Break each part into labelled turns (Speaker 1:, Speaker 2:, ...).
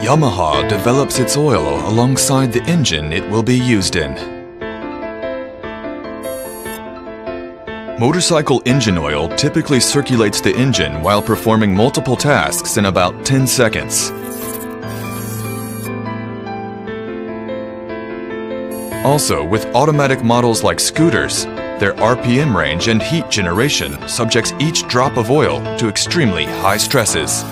Speaker 1: Yamaha develops its oil alongside the engine it will be used in. Motorcycle engine oil typically circulates the engine while performing multiple tasks in about 10 seconds. Also, with automatic models like scooters, their RPM range and heat generation subjects each drop of oil to extremely high stresses.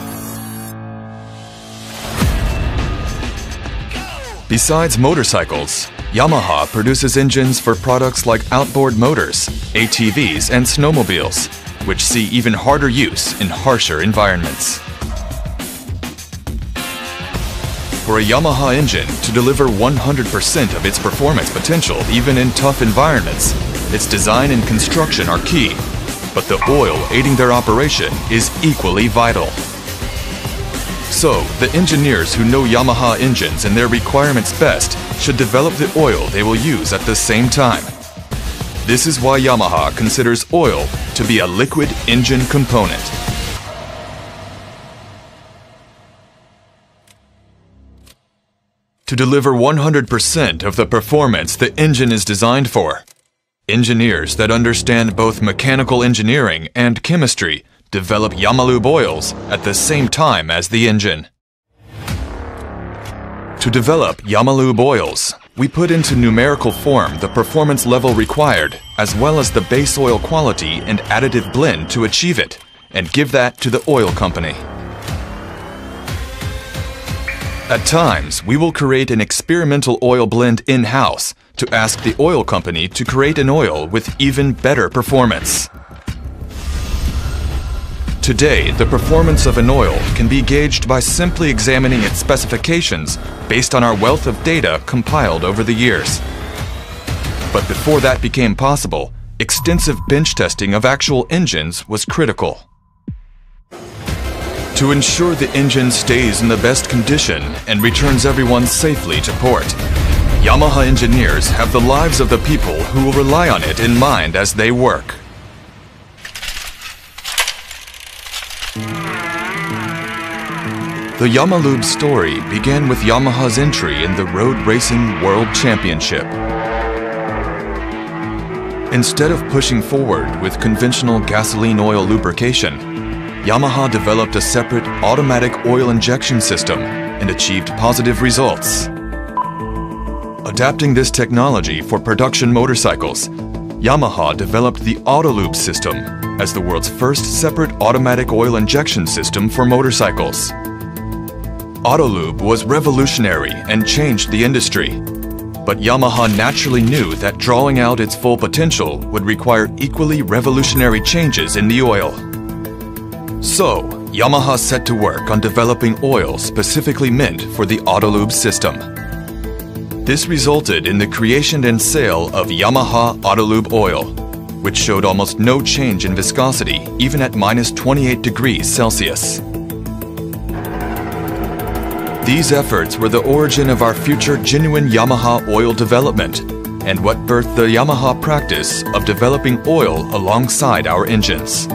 Speaker 1: Besides motorcycles, Yamaha produces engines for products like outboard motors, ATVs, and snowmobiles, which see even harder use in harsher environments. For a Yamaha engine to deliver 100% of its performance potential even in tough environments, its design and construction are key, but the oil aiding their operation is equally vital. So, the engineers who know Yamaha engines and their requirements best should develop the oil they will use at the same time. This is why Yamaha considers oil to be a liquid engine component. To deliver 100% of the performance the engine is designed for, engineers that understand both mechanical engineering and chemistry develop Yamalube oils at the same time as the engine. To develop Yamalube oils, we put into numerical form the performance level required, as well as the base oil quality and additive blend to achieve it, and give that to the oil company. At times, we will create an experimental oil blend in-house to ask the oil company to create an oil with even better performance. Today, the performance of an oil can be gauged by simply examining its specifications based on our wealth of data compiled over the years. But before that became possible, extensive bench testing of actual engines was critical. To ensure the engine stays in the best condition and returns everyone safely to port, Yamaha engineers have the lives of the people who will rely on it in mind as they work. The Yamalube story began with Yamaha's entry in the Road Racing World Championship. Instead of pushing forward with conventional gasoline oil lubrication, Yamaha developed a separate automatic oil injection system and achieved positive results. Adapting this technology for production motorcycles, Yamaha developed the Autolube system as the world's first separate automatic oil injection system for motorcycles. Autolube was revolutionary and changed the industry, but Yamaha naturally knew that drawing out its full potential would require equally revolutionary changes in the oil. So, Yamaha set to work on developing oil specifically meant for the Autolube system. This resulted in the creation and sale of Yamaha Autolube oil, which showed almost no change in viscosity even at -28 degrees Celsius. These efforts were the origin of our future genuine Yamaha oil development and what birthed the Yamaha practice of developing oil alongside our engines.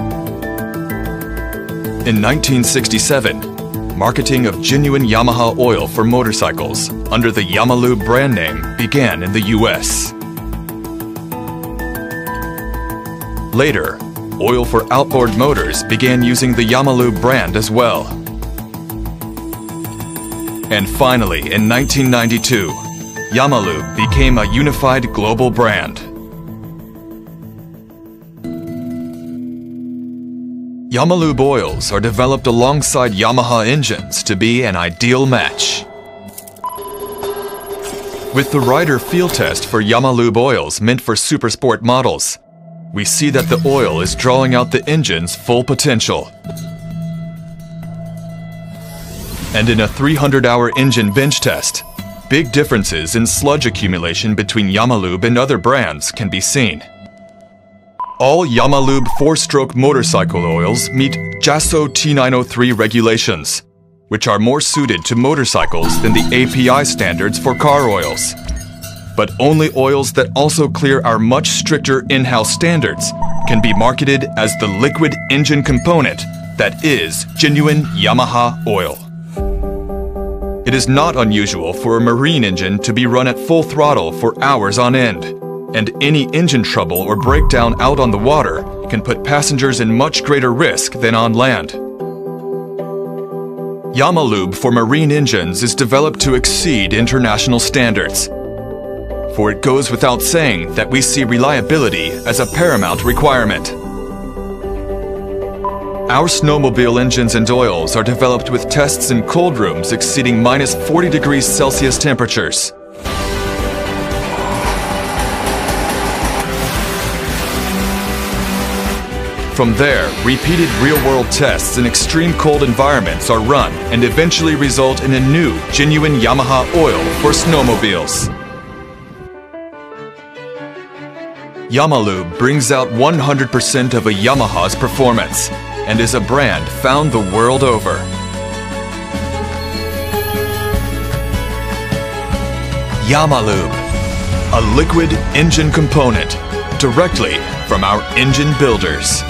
Speaker 1: In 1967, marketing of genuine Yamaha oil for motorcycles under the Yamalube brand name began in the US. Later, oil for outboard motors began using the Yamalube brand as well. And finally, in 1992, Yamalube became a unified global brand. Yamalube oils are developed alongside Yamaha engines to be an ideal match. With the rider field test for Yamalube oils meant for supersport models, we see that the oil is drawing out the engine's full potential. And in a 300-hour engine bench test, big differences in sludge accumulation between Yamalube and other brands can be seen. All Yamalube 4-stroke motorcycle oils meet JASO T903 regulations, which are more suited to motorcycles than the API standards for car oils. But only oils that also clear our much stricter in-house standards can be marketed as the liquid engine component that is genuine Yamaha oil. It is not unusual for a marine engine to be run at full throttle for hours on end, and any engine trouble or breakdown out on the water can put passengers in much greater risk than on land. Yamalube for marine engines is developed to exceed international standards. For it goes without saying that we see reliability as a paramount requirement. Our snowmobile engines and oils are developed with tests in cold rooms exceeding minus 40 degrees Celsius temperatures. From there, repeated real-world tests in extreme cold environments are run and eventually result in a new, genuine Yamaha oil for snowmobiles. Yamalube brings out 100% of a Yamaha's performance and is a brand found the world over. Yamalube, a liquid engine component directly from our engine builders.